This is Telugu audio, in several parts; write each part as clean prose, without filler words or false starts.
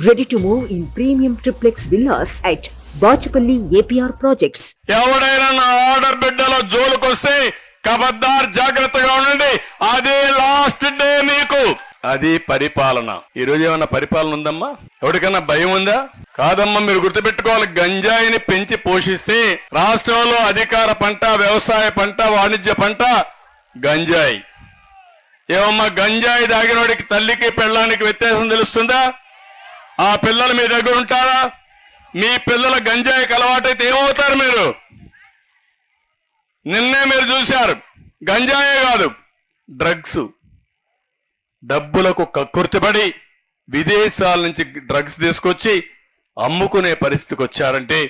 Ready to move in premium triplex villas at Bachapalli APR projects. ఎవడైనా నా ఆర్డర్ బిడ్డలో జోలుకొస్తే కబద్దార్ జాగ్రత్తగా ఉండండి. అదే లాస్ట్ డే మీకు. అది పరిపాలన. ఈ రోజు ఏమన్నా పరిపాలన ఉందమ్మా? ఎవరికన్నా భయం ఉందా? కాదమ్మా, మీరు గుర్తుపెట్టుకోవాలి. గంజాయిని పెంచి పోషిస్తే రాష్ట్రంలో అధికార పంట, వ్యవసాయ పంట, వాణిజ్య పంట గంజాయి. ఏమమ్మా, గంజాయి దాగినోడికి తల్లికి పెళ్ళానికి వ్యత్యాసం తెలుస్తుందా? ఆ పిల్లలు మీ దగ్గర ఉంటారా? మీ పిల్లల గంజాయికి అలవాటైతే ఏమవుతారు మీరు? నిన్నే మీరు చూశారు, గంజాయే కాదు డ్రగ్స్. డబ్బులకు కక్కుర్తిపడి విదేశాల నుంచి డ్రగ్స్ తీసుకొచ్చి అమ్ముకునే పరిస్థితికి వచ్చారంటే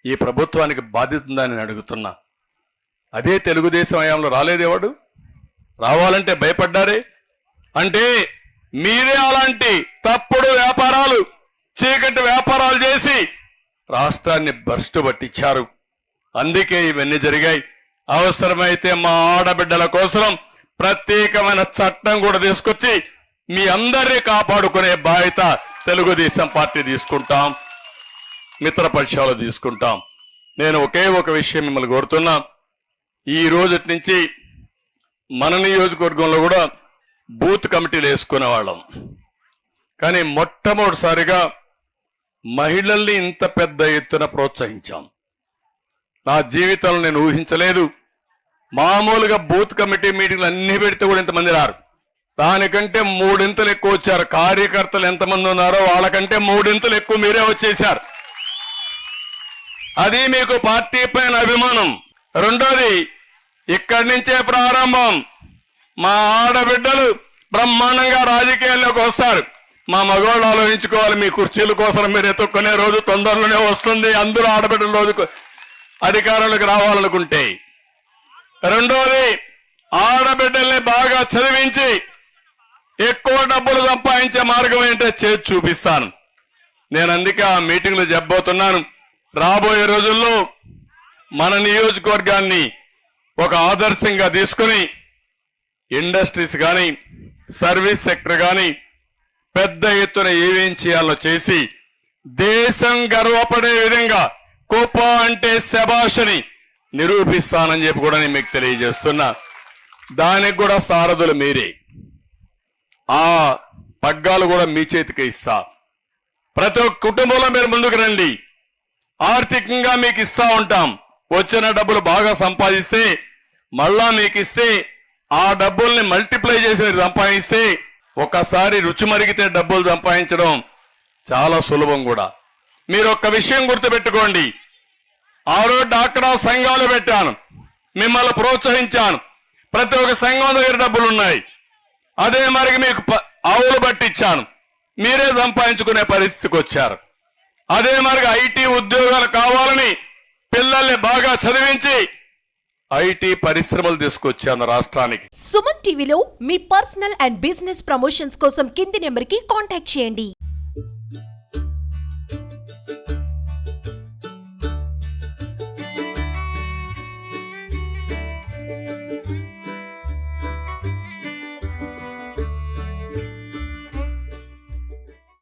ఈ ప్రభుత్వానికి బాధ్యత ఉందని నేను అడుగుతున్నా. అదే తెలుగుదేశం హయాంలో రాలేదేవాడు? రావాలంటే భయపడ్డారే. అంటే మీరే అలాంటి తప్పుడు వ్యాపారాలు, చీకటి వ్యాపారాలు చేసి రాష్ట్రాన్ని భ్రష్టు పట్టించారు. అందుకే ఇవన్నీ జరిగాయి. అవసరమైతే మా ఆడబిడ్డల కోసం ప్రత్యేకమైన చట్టం కూడా తీసుకొచ్చి మీ అందరినీ కాపాడుకునే బాధ్యత తెలుగుదేశం పార్టీ తీసుకుంటాం, మిత్రపక్షాలు తీసుకుంటాం. నేను ఒకే ఒక విషయం మిమ్మల్ని కోరుతున్నా. ఈ రోజు నుంచి మన నియోజకవర్గంలో కూడా బూత్ కమిటీలు వేసుకునేవాళ్ళం. కానీ మొట్టమొదటిసారిగా మహిళల్ని ఇంత పెద్ద ఎత్తున ప్రోత్సహించాం. నా జీవితంలో నేను ఊహించలేదు. మామూలుగా బూత్ కమిటీ మీటింగ్లు అన్ని పెడితే కూడా ఇంతమంది రారు. దానికంటే మూడింతలు ఎక్కువ వచ్చారు. కార్యకర్తలు ఎంతమంది ఉన్నారో వాళ్ళకంటే మూడింతలు ఎక్కువ మీరే వచ్చేశారు. అది మీకు పార్టీ పైన అభిమానం. రెండోది, ఇక్కడి నుంచే ప్రారంభం. మా ఆడబిడ్డలు బ్రహ్మాండంగా రాజకీయాల్లోకి వస్తారు. మా మగవాళ్ళు ఆలోచించుకోవాలి, మీ కుర్చీల కోసం మీరు ఎత్తుక్కునే రోజు తొందరలోనే వస్తుంది. అందరూ ఆడబిడ్డల రోజు అధికారంలోకి రావాలనుకుంటే. రెండోది, ఆడబిడ్డల్ని బాగా చదివించి ఎక్కువ డబ్బులు సంపాదించే మార్గం ఏంటో చేసి చూపిస్తాను. నేను అందుకే ఆ మీటింగ్లో చెప్పబోతున్నాను. రాబోయే రోజుల్లో మన నియోజకవర్గాన్ని ఒక ఆదర్శంగా తీసుకుని ఇండస్ట్రీస్ కానీ, సర్వీస్ సెక్టర్ కానీ పెద్ద ఎత్తున ఏమేం చేయాలో చేసి దేశం గర్వపడే విధంగా కోప అంటే శభాషని నిరూపిస్తానని చెప్పి కూడా నేను మీకు తెలియజేస్తున్నా. దానికి కూడా సారథులు మీరే. ఆ పగ్గాలు కూడా మీ చేతికి ఇస్తా. ప్రతి ఒక్క కుటుంబంలో మీరు ముందుకు రండి. ఆర్థికంగా మీకు ఇస్తా ఉంటాం. వచ్చిన డబ్బులు బాగా సంపాదిస్తే మళ్ళా మీకు ఇస్తే ఆ డబ్బుల్ని మల్టిప్లై చేసి సంపాదిస్తే ఒకసారి రుచి మరిగితే డబ్బులు సంపాదించడం చాలా సులభం కూడా. మీరు ఒక్క విషయం గుర్తుపెట్టుకోండి. ఆ రోజు డాక్రా సంఘాలు పెట్టాను, మిమ్మల్ని ప్రోత్సహించాను. ప్రతి ఒక్క సంఘం దగ్గర డబ్బులు ఉన్నాయి. అదే మరి మీకు ఆవులు పట్టించాను, మీరే సంపాదించుకునే పరిస్థితికి వచ్చారు. అదే మరి ఐటీ ఉద్యోగాలు కావాలని పిల్లల్ని బాగా చదివించి ఐటీ పరిశ్రమలు తీసుకొచ్చాను రాష్ట్రానికి. సుమన్ టీవీలో మీ పర్సనల్ అండ్ బిజినెస్ ప్రమోషన్స్ కోసం కింది నెంబర్కి కాంటాక్ట్ చేయండి.